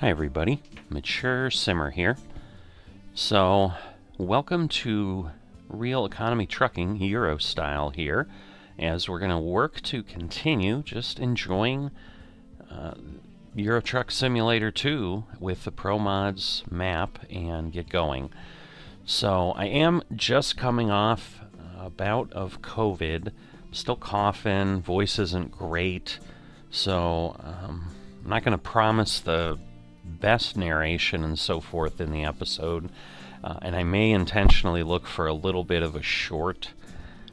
Hi everybody, Mature Simmer here. So, welcome to Real Economy Trucking, Euro style here, as we're going to work to continue just enjoying Euro Truck Simulator 2 with the ProMods map and get going. So, I am just coming off a bout of COVID. I'm still coughing, voice isn't great, so I'm not going to promise the best narration and so forth in the episode, and I may intentionally look for a little bit of a short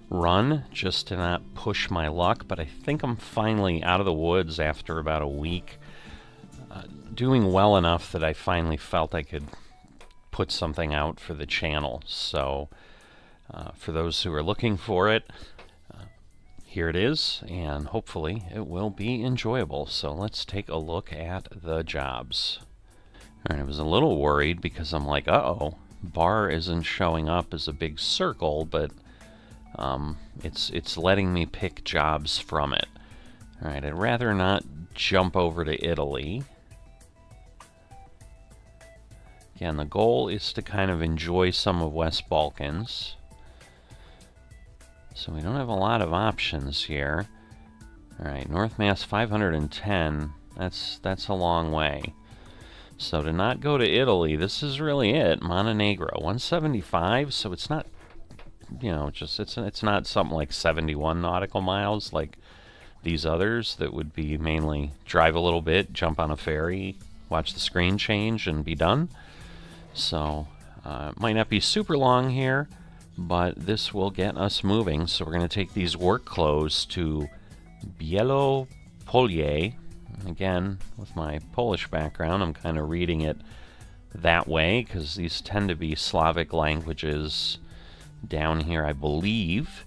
run just to not push my luck, but I think I'm finally out of the woods after about a week, doing well enough that I finally felt I could put something out for the channel. So for those who are looking for it, here it is, and hopefully it will be enjoyable. So let's take a look at the jobs. Alright, I was a little worried because I'm like, uh-oh, bar isn't showing up as a big circle, but it's letting me pick jobs from it. Alright, I'd rather not jump over to Italy. Again, the goal is to kind of enjoy some of West Balkans. So we don't have a lot of options here. Alright, North Mass 510, that's a long way. So to not go to Italy, this is really it. Montenegro, 175, so it's not, you know, just it's not something like 71 nautical miles like these others that would be mainly drive a little bit, jump on a ferry, watch the screen change, and be done. So it might not be super long here, but this will get us moving. So we're going to take these work clothes to Bielopolje. Again, with my Polish background, I'm kind of reading it that way because these tend to be Slavic languages down here, I believe.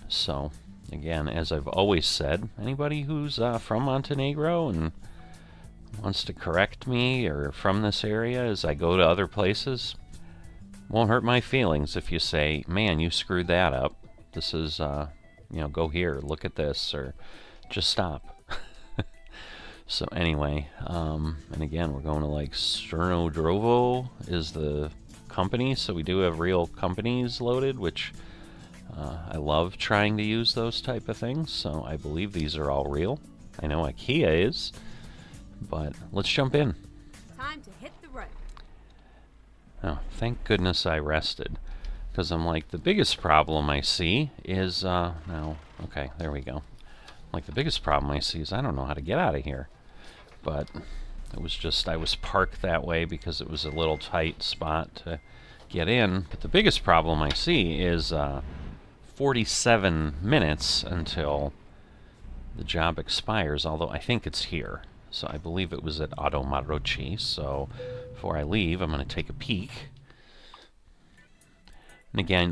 So, again, as I've always said, anybody who's from Montenegro and wants to correct me or from this area as I go to other places, won't hurt my feelings if you say, man, you screwed that up. This is, you know, go here, look at this, or just stop. So anyway, and again, we're going to like Sternodrovo is the company, so we do have real companies loaded, which I love trying to use those type of things, so I believe these are all real. I know IKEA is, but let's jump in. Time to hit the road. Oh, thank goodness I rested, because I'm like, the biggest problem I see is, no, okay, there we go. Like, the biggest problem I see is I don't know how to get out of here. But it was just, I was parked that way because it was a little tight spot to get in. But the biggest problem I see is 47 minutes until the job expires, although I think it's here. So I believe it was at Automaroci. So before I leave, I'm going to take a peek. And again,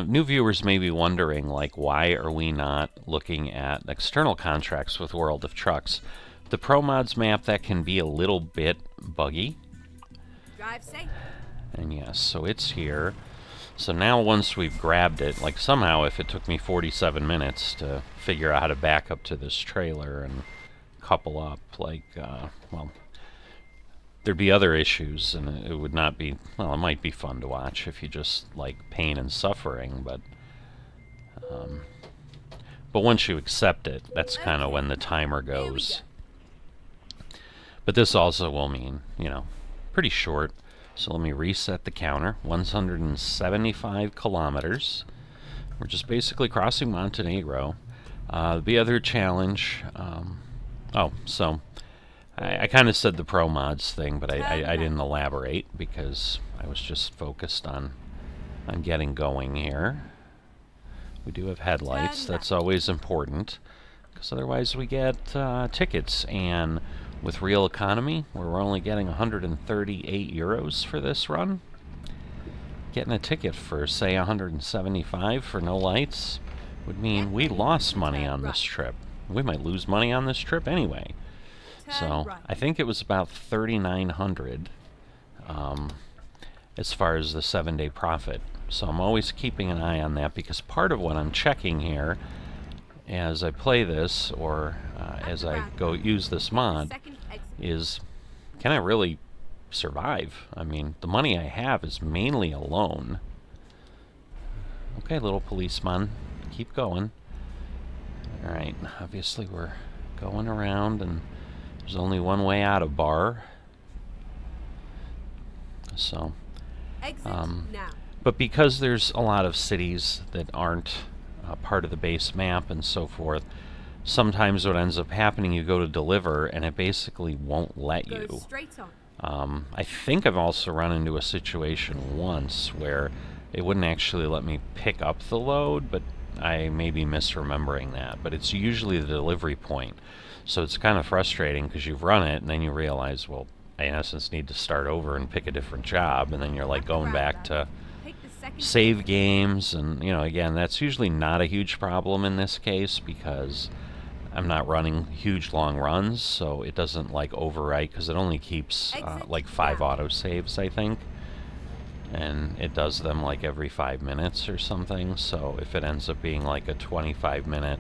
new viewers may be wondering, like, why are we not looking at external contracts with World of Trucks? The ProMods map, that can be a little bit buggy. Drive safe. And yes, so it's here. So now once we've grabbed it, like somehow if it took me 47 minutes to figure out how to back up to this trailer and couple up, like, well, there'd be other issues, and it would not be, well, it might be fun to watch if you just like pain and suffering, but once you accept it, that's kind of when the timer goes. But this also will mean, you know, pretty short. So let me reset the counter. 175 kilometers. We're just basically crossing Montenegro. The other challenge, oh, so I kind of said the ProMods thing, but I didn't elaborate because I was just focused on getting going here. We do have headlights. That's always important, because otherwise we get tickets. And with Real Economy, where we're only getting 138 euros for this run, getting a ticket for, say, 175 for no lights would mean we lost money on this trip. We might lose money on this trip anyway. So I think it was about 3,900 as far as the 7-day profit. So I'm always keeping an eye on that, because part of what I'm checking here as I play this, or as I go use this mod, is, can I really survive? I mean, the money I have is mainly a loan. Okay, little policeman, keep going. Alright, obviously we're going around, and there's only one way out of bar. So, Exit now. but because there's a lot of cities that aren't part of the base map and so forth, sometimes what ends up happening, you go to deliver and it basically won't let Go you. straight on. I think I've also run into a situation once where it wouldn't actually let me pick up the load, but I may be misremembering that. But it's usually the delivery point. So it's kind of frustrating because you've run it and then you realize, well, I in essence need to start over and pick a different job, and then you're like going back to Take the second save games, and, you know, again, that's usually not a huge problem in this case because I'm not running huge long runs, so it doesn't like overwrite, because it only keeps like 5 autosaves, I think, and it does them like every 5 minutes or something. So if it ends up being like a 25-minute,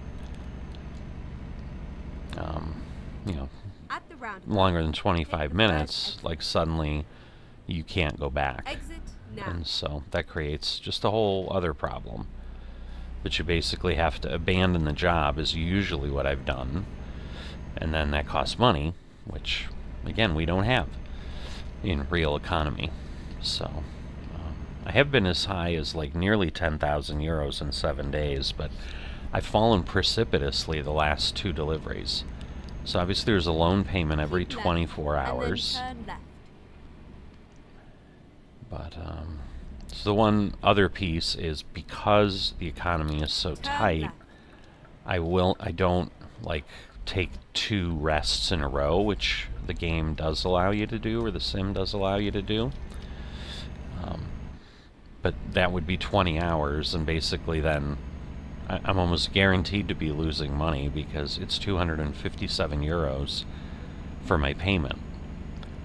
you know, at the round. longer than 25 minutes, like suddenly you can't go back. Exit now. And so that creates just a whole other problem. But you basically have to abandon the job, is usually what I've done. And then that costs money, which, again, we don't have in real economy. So I have been as high as like nearly 10,000 euros in 7 days, but I've fallen precipitously the last 2 deliveries. So obviously there's a loan payment every 24 hours. And then turn left. But so the one other piece is, because the economy is so tight, I don't like take 2 rests in a row, which the game does allow you to do, or the sim does allow you to do. But that would be 20 hours, and basically then I'm almost guaranteed to be losing money, because it's 257 euros for my payment.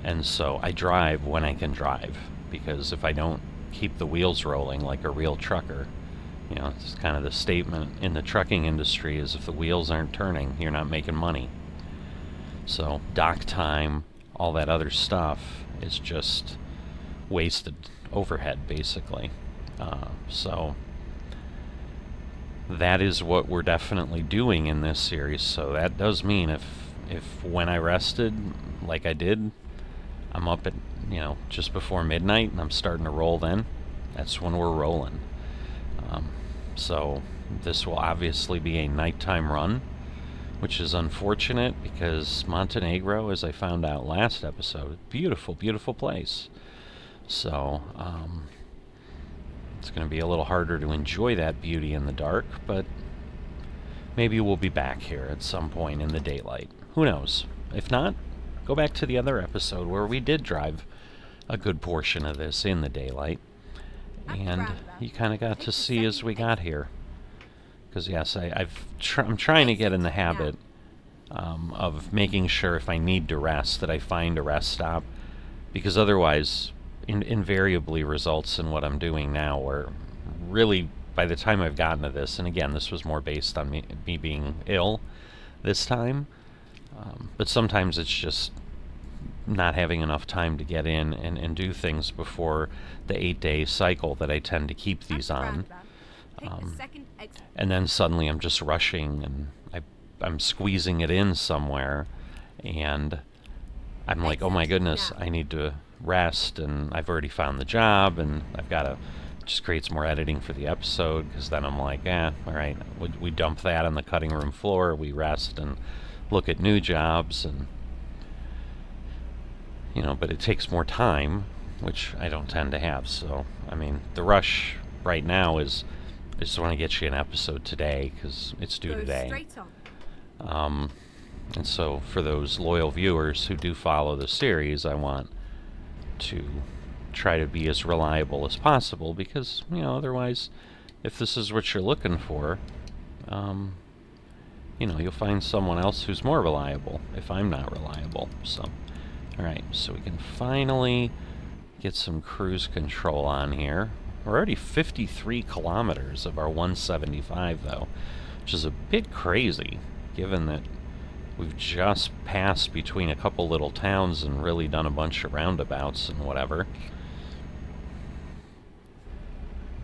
And so I drive when I can drive, because if I don't keep the wheels rolling like a real trucker, you know, it's kind of the statement in the trucking industry is, if the wheels aren't turning, you're not making money. So dock time, all that other stuff is just wasted overhead, basically. So that is what we're definitely doing in this series. So that does mean if when I rested like I did, I'm up at, you know, just before midnight and I'm starting to roll, then that's when we're rolling. So this will obviously be a nighttime run, which is unfortunate because Montenegro, as I found out last episode, beautiful, beautiful place. So it's going to be a little harder to enjoy that beauty in the dark, but maybe we'll be back here at some point in the daylight. Who knows? If not, go back to the other episode where we did drive a good portion of this in the daylight, and you kind of got to see as we got here. Because yes, I'm trying to get in the habit of making sure if I need to rest that I find a rest stop, because otherwise invariably results in what I'm doing now, where really by the time I've gotten to this, and again this was more based on me being ill this time, but sometimes it's just not having enough time to get in and do things before the 8-day cycle that I tend to keep these on. And then suddenly I'm just rushing, and I'm squeezing it in somewhere, and I'm like, oh my goodness, I need to rest, and I've already found the job, and I've got to, just creates more editing for the episode, because then I'm like, alright, we dump that on the cutting room floor, we rest and look at new jobs, and you know, but it takes more time, which I don't tend to have. So I mean, the rush right now is I just want to get you an episode today because it's due today. And so for those loyal viewers who do follow the series, I want to try to be as reliable as possible, because, you know, otherwise, if this is what you're looking for, you know, you'll find someone else who's more reliable if I'm not reliable. So, alright, so we can finally get some cruise control on here. We're already 53 kilometers of our 175, though, which is a bit crazy, given that we've just passed between a couple little towns and really done a bunch of roundabouts and whatever.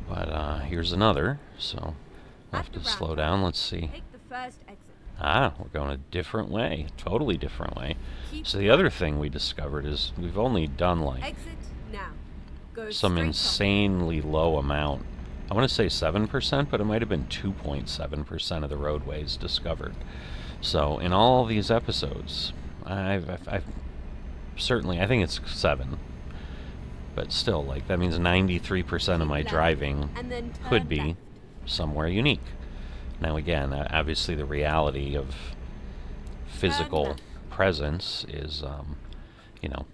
But here's another, so we'll have to slow down. Let's see. Take the first exit. Ah, we're going a different way, totally different way. Keep So the other thing we discovered is we've only done like exit now. Go some straight insanely low amount. I want to say 7%, but it might have been 2.7% of the roadways discovered. So in all these episodes, I've certainly, I think it's 7. But still, like, that means 93% of my left, driving and then turn could be left. somewhere unique. Now again, obviously the reality of physical left. presence is, you know,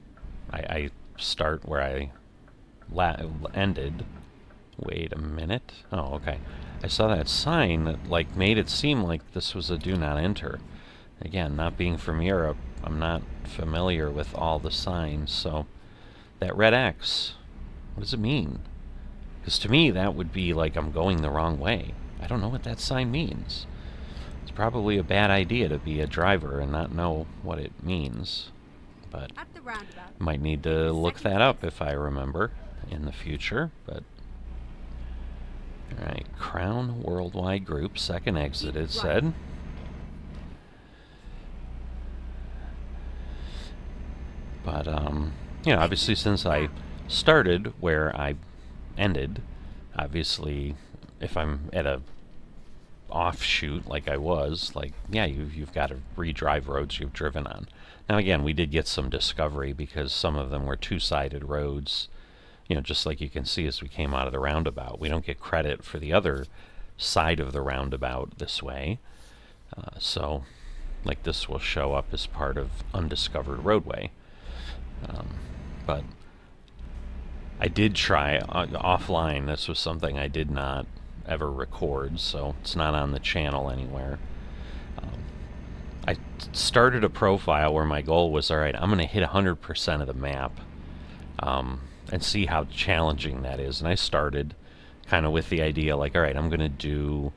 I start where I ended. Wait a minute. Oh, okay. I saw that sign that, like, made it seem like this was a do not enter. Again, not being from Europe, I'm not familiar with all the signs, so that red X, what does it mean? Because to me, that would be like I'm going the wrong way. I don't know what that sign means. It's probably a bad idea to be a driver and not know what it means. But At the roundabout. might need to look that up if I remember in the future. But alright, Crown Worldwide Group, second exit, it said. But, you know, obviously since I started where I ended, obviously if I'm at a offshoot like I was, like, yeah, you've got to redrive roads you've driven on. Now again, we did get some discovery because some of them were two-sided roads, you know, just like you can see as we came out of the roundabout. We don't get credit for the other side of the roundabout this way. So, like, this will show up as part of undiscovered roadway. But I did try offline. This was something I did not ever record, so it's not on the channel anywhere. I started a profile where my goal was, alright, I'm going to hit 100% of the map and see how challenging that is. And I started kind of with the idea, like, alright, I'm going to do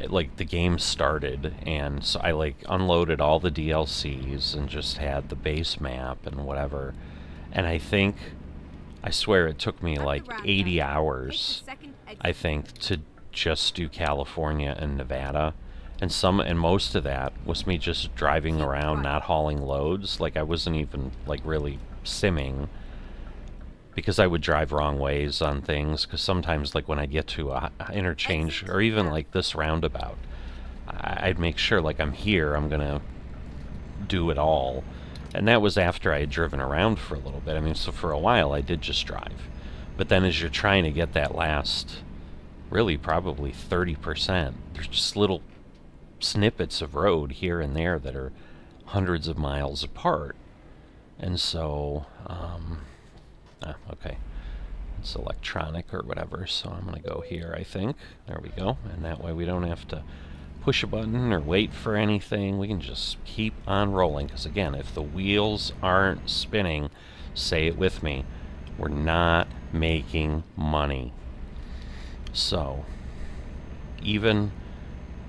like the game started, and so I like unloaded all the DLCs and just had the base map and whatever. And I swear it took me like 80 hours, I think, to just do California and Nevada. And most of that was me just driving around, not hauling loads. Like, I wasn't even like really simming, because I would drive wrong ways on things, because sometimes, like, when I get to a interchange, or even like this roundabout, I'd make sure, like, I'm here, I'm gonna do it all. And that was after I had driven around for a little bit. I mean, so for a while I did just drive. But then as you're trying to get that last, really probably 30%, there's just little snippets of road here and there that are hundreds of miles apart. And so, okay, it's electronic or whatever, so I'm going to go here, I think. There we go. And that way we don't have to push a button or wait for anything. We can just keep on rolling, because again, if the wheels aren't spinning, say it with me, we're not making money. So even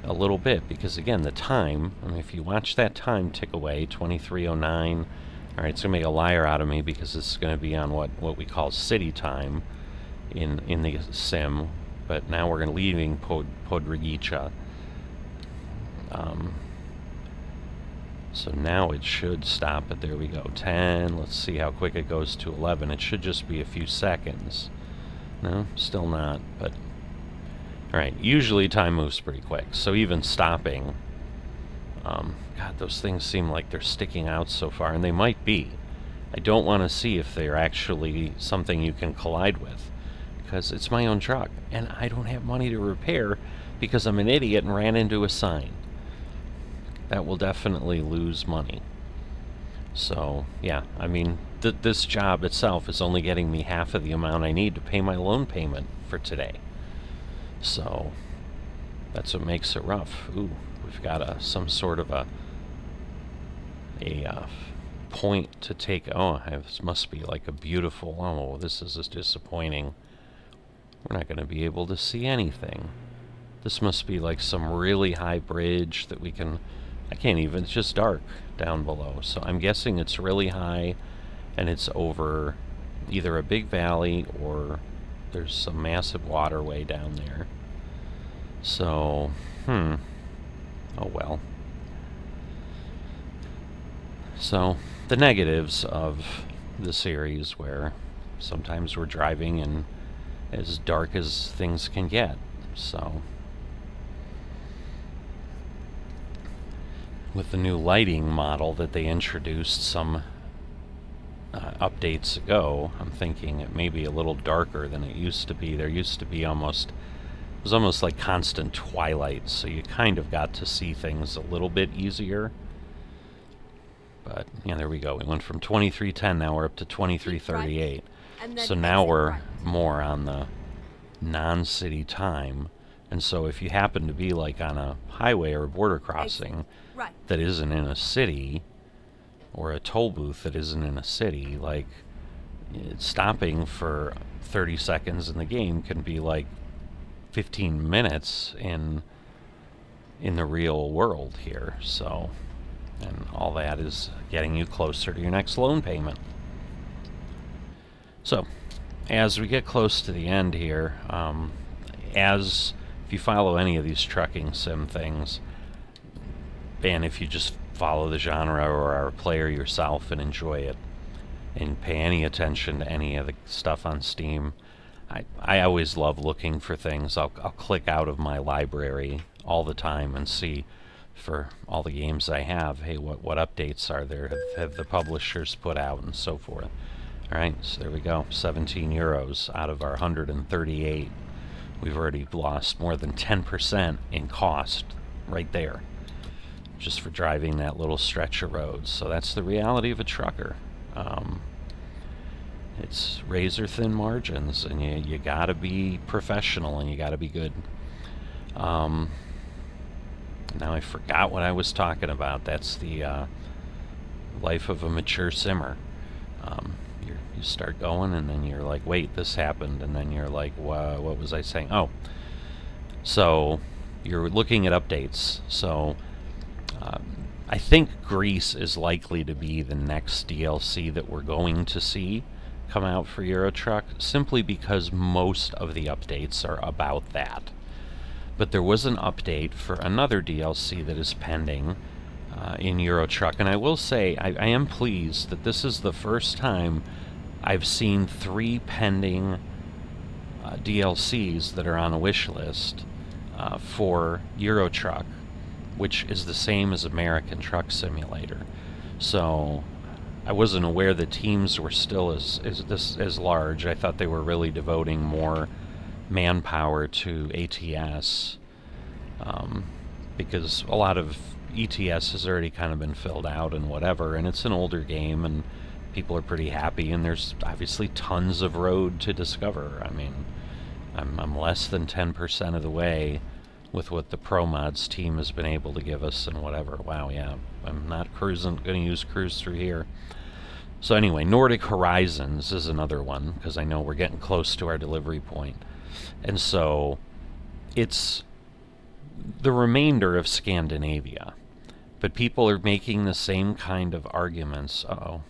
a little bit, because again, the time, I mean, if you watch that time tick away, 23:09, all right, it's going to make a liar out of me, because it's going to be on what we call city time in the sim. But now we're going to leaving Podrigica. So now it should stop, but there we go. 10, let's see how quick it goes to 11. It should just be a few seconds. No, still not, but alright, usually time moves pretty quick, so even stopping, God, those things seem like they're sticking out so far, and they might be. I don't want to see if they're actually something you can collide with, because it's my own truck, and I don't have money to repair because I'm an idiot and ran into a sign. That will definitely lose money. So, yeah, I mean, this job itself is only getting me half of the amount I need to pay my loan payment for today. So, that's what makes it rough. Ooh, we've got some sort of a point to take. Oh, this must be like a beautiful, oh, this is just disappointing. We're not going to be able to see anything. This must be like some really high bridge that we can... I can't even... It's just dark down below. So I'm guessing it's really high, and it's over either a big valley or there's some massive waterway down there. So, oh well. So, the negatives of the series, where sometimes we're driving in as dark as things can get. So, with the new lighting model that they introduced some updates ago, I'm thinking it may be a little darker than it used to be. There used to be it was almost like constant twilight, so you kind of got to see things a little bit easier. But, yeah, there we go. We went from 2310, now we're up to 2338. So now we're more on the non-city time. And so if you happen to be like on a highway or a border crossing that isn't in a city, or a toll booth that isn't in a city, like, stopping for 30 seconds in the game can be like 15 minutes in the real world here. So, and all that is getting you closer to your next loan payment. So, as we get close to the end here, if you follow any of these trucking sim things, and if you just follow the genre or are a player yourself and enjoy it, and pay any attention to any of the stuff on Steam, I always love looking for things. I'll click out of my library all the time and see, for all the games I have, hey, what updates are there? Have the publishers put out, and so forth. Alright, so there we go. 17 euros out of our 138. We've already lost more than 10% in cost right there, just for driving that little stretch of road. So that's the reality of a trucker. It's razor-thin margins, and you gotta be professional, and you gotta be good. Now I forgot what I was talking about. That's the life of a mature simmer. You start going, and then you're like, wait, this happened, and then you're like, what was I saying? Oh, so you're looking at updates. So I think Greece is likely to be the next DLC that we're going to see come out for Euro Truck, simply because most of the updates are about that. But there was an update for another DLC that is pending in Euro Truck, and I will say I am pleased that this is the first time I've seen 3 pending DLCs that are on a wish list for Euro Truck, which is the same as American Truck Simulator. So I wasn't aware the teams were still as large. I thought they were really devoting more manpower to ATS, because a lot of ETS has already kind of been filled out and whatever, and it's an older game, and people are pretty happy, and there's obviously tons of road to discover. I mean, I'm less than 10% of the way with what the ProMods team has been able to give us and whatever. Wow, yeah, I'm not going to use cruise through here. So anyway, Nordic Horizons is another one, because I know we're getting close to our delivery point. And so it's the remainder of Scandinavia, but people are making the same kind of arguments. Uh-oh.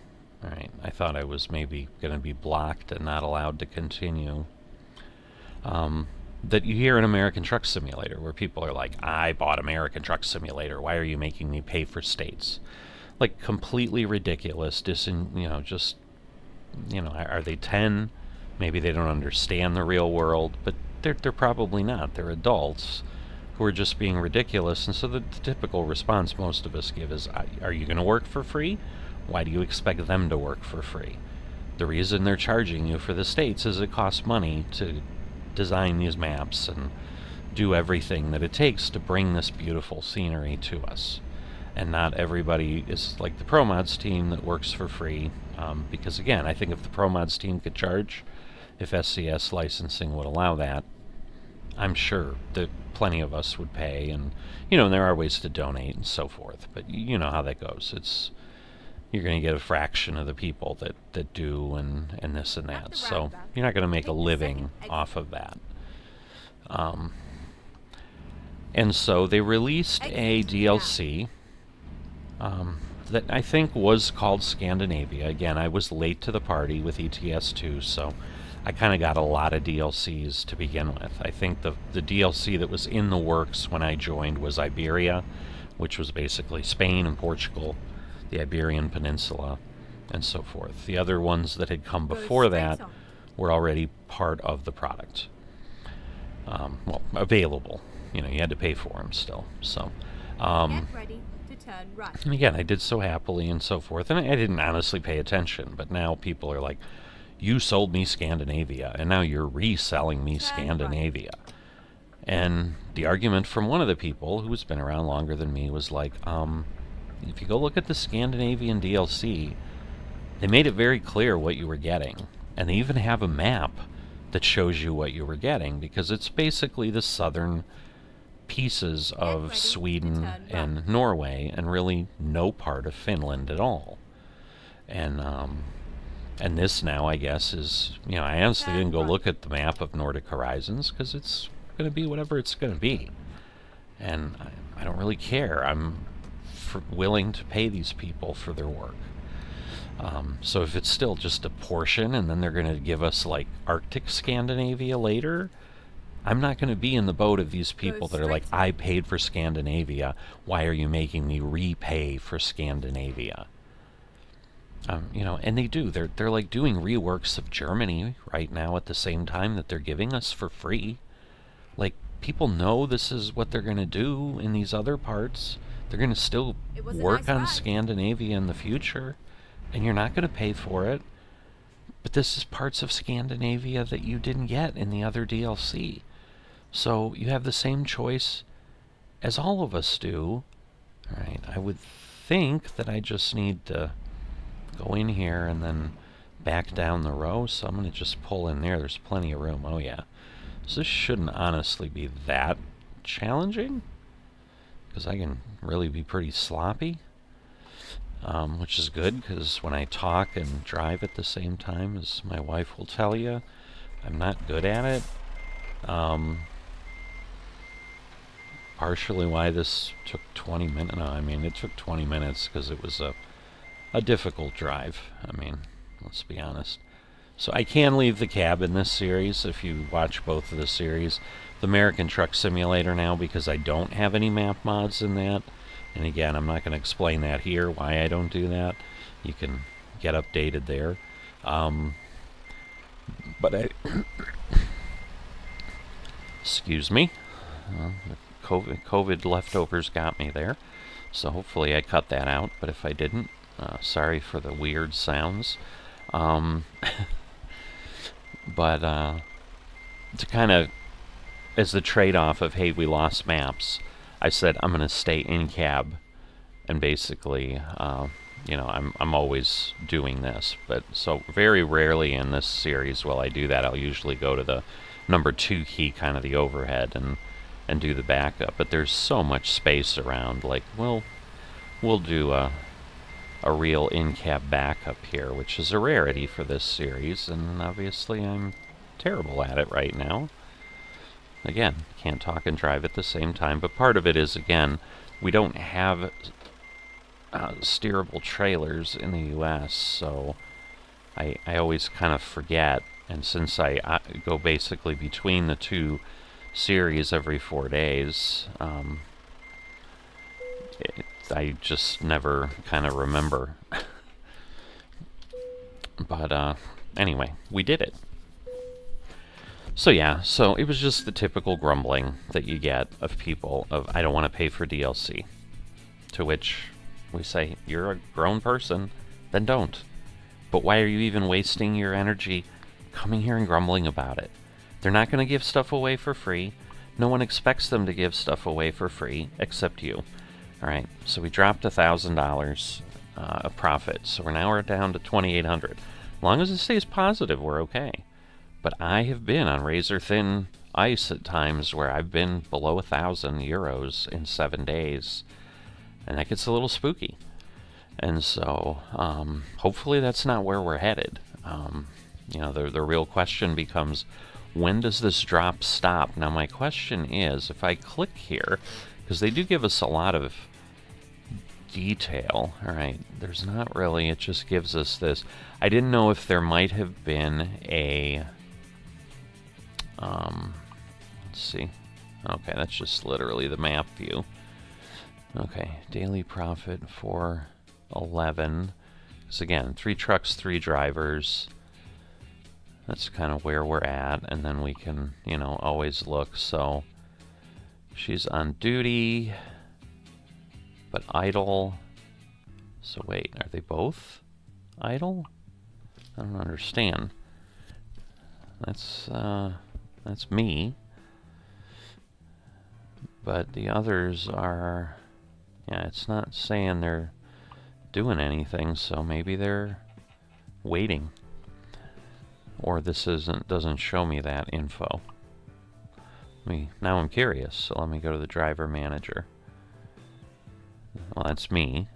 Alright, I thought I was maybe going to be blocked and not allowed to continue. That you hear in American Truck Simulator, where people are like, I bought American Truck Simulator, why are you making me pay for states? Like, completely ridiculous, are they 10? Maybe they don't understand the real world, but they're probably not. They're adults who are just being ridiculous, and so the typical response most of us give is, are you going to work for free? Why do you expect them to work for free? The reason they're charging you for the states is it costs money to design these maps and do everything that it takes to bring this beautiful scenery to us. And not everybody is like the ProMods team that works for free, because again, I think if the ProMods team could charge, if SCS licensing would allow that, I'm sure that plenty of us would pay, and and there are ways to donate and so forth, but you know how that goes. You're going to get a fraction of the people that do, and this and that. So you're not going to make a living off of that. And so they released a DLC that I think was called Scandinavia. Again, I was late to the party with ETS2, so I kind of got a lot of DLCs to begin with. I think the DLC that was in the works when I joined was Iberia, which was basically Spain and Portugal, the Iberian Peninsula, and so forth. The other ones that had come before that were already part of the product. Well, available. You know, you had to pay for them still. So, Get ready to turn right. and again, I did so happily and so forth, and I didn't honestly pay attention, but now people are like, you sold me Scandinavia, and now you're reselling me Scandinavia. And the argument from one of the people who's been around longer than me was like, if you go look at the Scandinavian DLC, they made it very clear what you were getting. And they even have a map that shows you what you were getting, because it's basically the southern pieces of Sweden and Norway, and really no part of Finland at all. And this now, I guess, is, you know, I honestly didn't go look at the map of Nordic Horizons, because it's going to be whatever it's going to be. And I don't really care. I'm willing to pay these people for their work. So if it's still just a portion, and then they're going to give us, like, Arctic Scandinavia later, I'm not going to be in the boat of these people that are like, I paid for Scandinavia, why are you making me repay for Scandinavia? You know, and they do. They're like doing reworks of Germany right now at the same time that they're giving us for free. Like, people know this is what they're going to do in these other parts. They're going to still work on Scandinavia in the future, and you're not going to pay for it. But this is parts of Scandinavia that you didn't get in the other DLC. So you have the same choice as all of us do. All right, I would think that I just need to go in here and then back down the row, so I'm going to just pull in there. There's plenty of room. Oh yeah. So this shouldn't honestly be that challenging, because I can really be pretty sloppy, which is good, because when I talk and drive at the same time, as my wife will tell you, I'm not good at it. Partially why this took 20 minutes. No, I mean, it took 20 minutes because it was a difficult drive. I mean, let's be honest. So I can leave the cab in this series if you watch both of the series. The American Truck Simulator now, because I don't have any map mods in that. And again, I'm not going to explain that here, why I don't do that. You can get updated there. But I... Excuse me. COVID leftovers got me there. So hopefully I cut that out, but if I didn't, sorry for the weird sounds. But to kind of, as the trade-off of, hey, we lost maps, I said I'm going to stay in cab, and basically, you know, I'm always doing this. But so very rarely in this series will I do that. I'll usually go to the number 2 key, kind of the overhead, and do the backup. But there's so much space around. Like, we'll do a real in-cab backup here, which is a rarity for this series, and obviously I'm terrible at it right now. Again, can't talk and drive at the same time, but part of it is, again, we don't have steerable trailers in the US, so I always kind of forget, and since I go basically between the two series every 4 days, I just never kind of remember. But anyway, we did it. So yeah, so it was just the typical grumbling that you get of people of, I don't want to pay for DLC. To which we say, you're a grown person, then don't. But why are you even wasting your energy coming here and grumbling about it? They're not going to give stuff away for free. No one expects them to give stuff away for free, except you. Alright, so we dropped $1,000 of profit, so we're down to $2,800. As long as it stays positive, we're okay. But I have been on razor-thin ice at times where I've been below 1,000 euros in 7 days, and that gets a little spooky. And so, hopefully that's not where we're headed. You know, the real question becomes, when does this drop stop? Now my question is, if I click here, because they do give us a lot of detail. Alright, there's not really, it just gives us this. I didn't know if there might have been a... let's see. Okay, that's just literally the map view. Okay, daily profit 411. Because again, 3 trucks, 3 drivers. That's kind of where we're at, and then we can, you know, always look. So she's on duty, but idle. So wait, are they both idle? I don't understand. That's me. But the others are, yeah, it's not saying they're doing anything, so maybe they're waiting. Or this doesn't show me that info. Now I'm curious, so let me go to the driver manager. Well, that's me.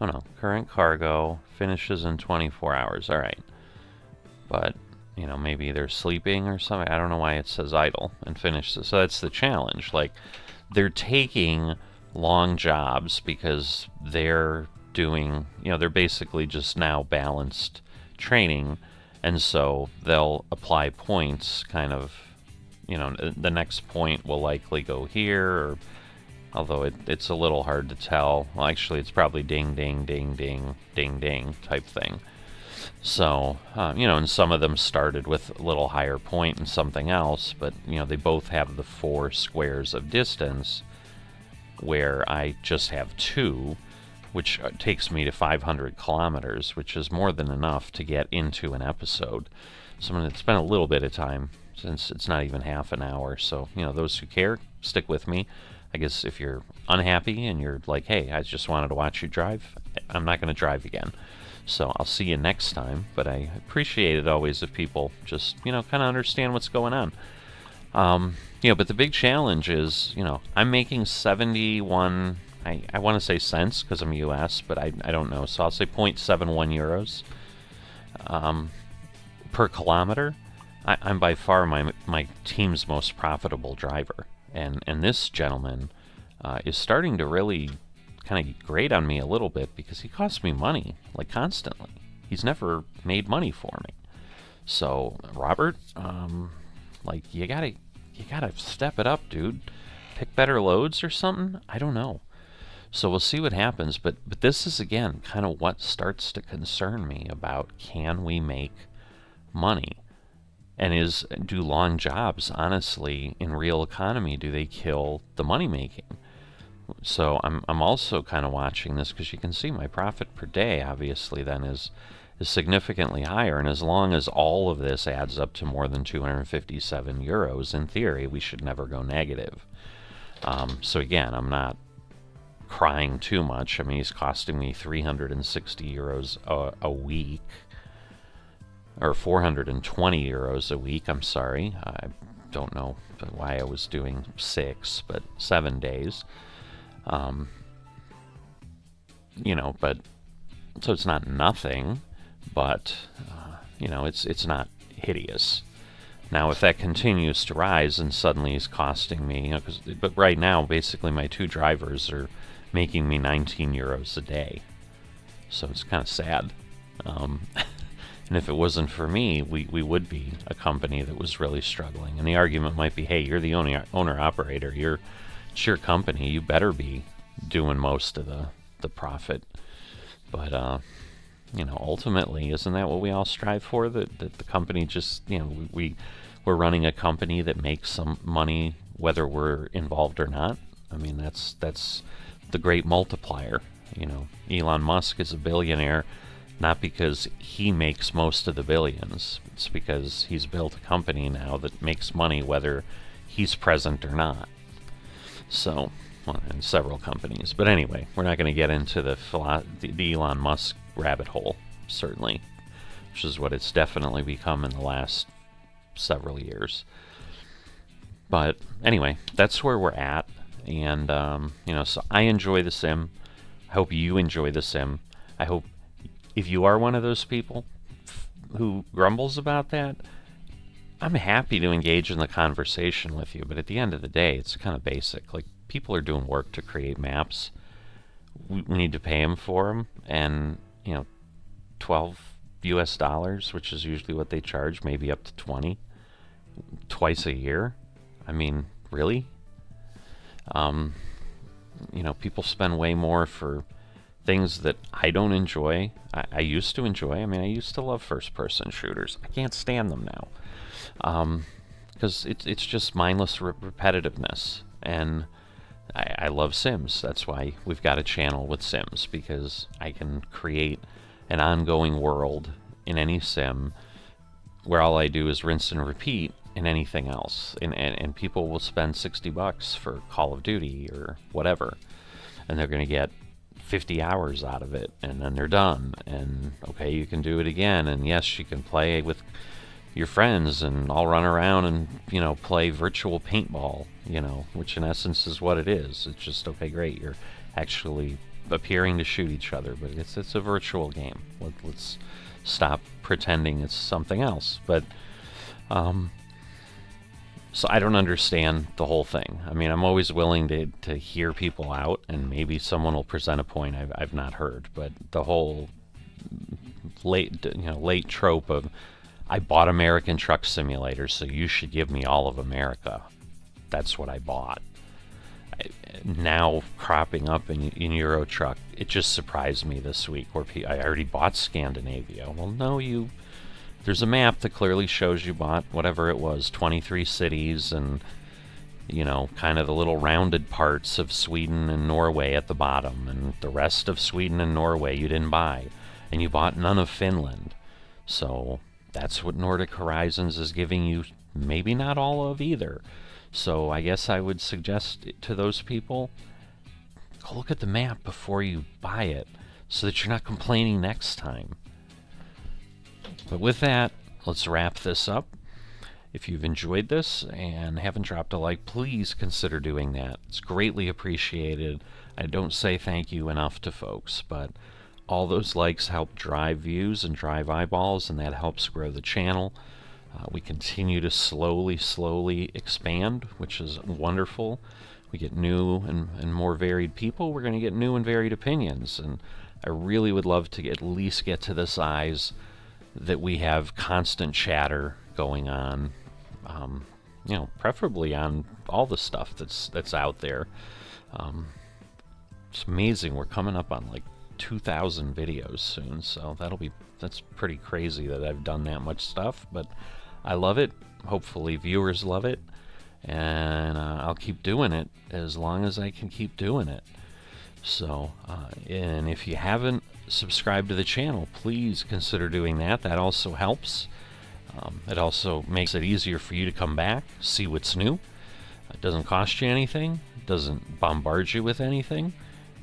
Oh no, current cargo finishes in 24 hours. Alright. But, you know, maybe they're sleeping or something. I don't know why it says idle and finishes. So that's the challenge. Like, they're taking long jobs because they're doing, you know, they're basically just now balanced training, and so they'll apply points kind of, you know, the next point will likely go here, or, although it's a little hard to tell. Well, actually it's probably ding ding ding ding ding ding type thing. So you know, and some of them started with a little higher point and something else, but you know, they both have the 4 squares of distance, where I just have 2, which takes me to 500 kilometers, which is more than enough to get into an episode. So I'm going to spend a little bit of time, since it's not even half an hour. So, you know, those who care, stick with me. I guess if you're unhappy and you're like, hey, I just wanted to watch you drive, I'm not going to drive again. So I'll see you next time. But I appreciate it always if people just, you know, kind of understand what's going on. You know, but the big challenge is, you know, I'm making 71... I want to say cents because I'm US, but I don't know. So I'll say 0.71 euros per kilometer. I'm by far my team's most profitable driver. And this gentleman is starting to really kind of grate on me a little bit because he costs me money, like, constantly. He's never made money for me. So, Robert, like, you gotta step it up, dude. Pick better loads or something? I don't know. So we'll see what happens, but this is, again, kind of what starts to concern me about, can we make money? And do long jobs, honestly, in real economy, do they kill the money making? So I'm also kind of watching this, because you can see my profit per day, obviously, then is significantly higher, and as long as all of this adds up to more than 257 euros, in theory, we should never go negative. So again, I'm not crying too much. I mean, he's costing me 360 euros a week, or 420 euros a week, I'm sorry. I don't know why I was doing 6, but 7 days. You know, but, so it's not nothing, but, you know, it's not hideous. Now, if that continues to rise and suddenly he's costing me, you know, but right now, basically, my 2 drivers are making me 19 euros a day. So it's kind of sad. And if it wasn't for me, we would be a company that was really struggling. And the argument might be, hey, you're the owner-operator. It's your company. You better be doing most of the profit. But, you know, ultimately, isn't that what we all strive for? That the company just, you know, we're running a company that makes some money whether we're involved or not. I mean, that's the great multiplier. You know, Elon Musk is a billionaire not because he makes most of the billions. It's because he's built a company now that makes money whether he's present or not. So, well, and several companies. But anyway, we're not going to get into the Elon Musk rabbit hole, certainly, which is what it's definitely become in the last several years. But anyway, that's where we're at. And, you know, so I enjoy the sim. I hope you enjoy the sim. I hope if you are one of those people who grumbles about that, I'm happy to engage in the conversation with you, but at the end of the day, it's kind of basic. Like, people are doing work to create maps. We need to pay them for them, and, you know, $12 US, which is usually what they charge, maybe up to 20, twice a year. I mean, really? You know, people spend way more for things that I don't enjoy. I used to enjoy. I mean, I used to love first-person shooters. I can't stand them now, because it's just mindless repetitiveness. And I love Sims. That's why we've got a channel with Sims, because I can create an ongoing world in any sim where all I do is rinse and repeat in anything else. And people will spend $60 for Call of Duty or whatever, and they're going to get 50 hours out of it, and then they're done. And okay, you can do it again, and yes, you can play with your friends and all run around and, you know, play virtual paintball, you know, which in essence is what it is. It's just, okay, great, you're actually appearing to shoot each other, but it's a virtual game. Let's stop pretending it's something else. But so I don't understand the whole thing. I mean, I'm always willing to hear people out, and maybe someone will present a point I've not heard. But the whole late trope of, I bought American Truck Simulator, so you should give me all of America. That's what I bought. Now cropping up in Euro Truck, it just surprised me this week where I already bought Scandinavia. Well, no, there's a map that clearly shows you bought whatever it was, 23 cities, and, you know, kind of the little rounded parts of Sweden and Norway at the bottom, and the rest of Sweden and Norway you didn't buy, and you bought none of Finland. So that's what Nordic Horizons is giving you, maybe not all of either. So I guess I would suggest to those people, go look at the map before you buy it, so that you're not complaining next time. But with that, let's wrap this up. If you've enjoyed this and haven't dropped a like, please consider doing that. It's greatly appreciated. I don't say thank you enough to folks, but all those likes help drive views and drive eyeballs, and that helps grow the channel. We continue to slowly expand, which is wonderful. We get new and more varied people. We're going to get new and varied opinions, and I really would love to at least get to the size that we have constant chatter going on, you know, preferably on all the stuff that's out there. It's amazing. We're coming up on like 2,000 videos soon, so that's pretty crazy that I've done that much stuff, but I love it. Hopefully viewers love it, and I'll keep doing it as long as I can keep doing it. So, and if you haven't subscribed to the channel, please consider doing that. That also helps. It also makes it easier for you to come back, see what's new. It doesn't cost you anything. It doesn't bombard you with anything.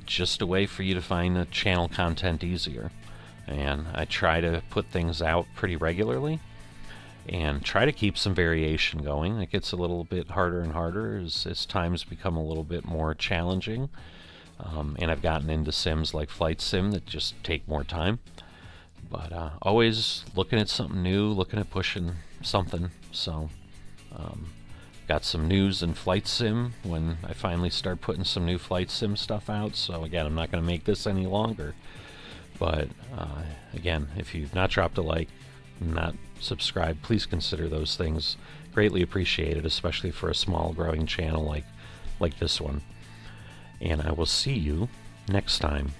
It's just a way for you to find the channel content easier. And I try to put things out pretty regularly and try to keep some variation going. It gets a little bit harder and harder as times become a little bit more challenging. And I've gotten into sims like Flight Sim that just take more time. But always looking at something new, looking at pushing something. So got some news in Flight Sim when I finally start putting some new Flight Sim stuff out. So again, I'm not going to make this any longer. But again, if you've not dropped a like, not subscribed, please consider those things. Greatly appreciated, especially for a small growing channel like this one. And I will see you next time.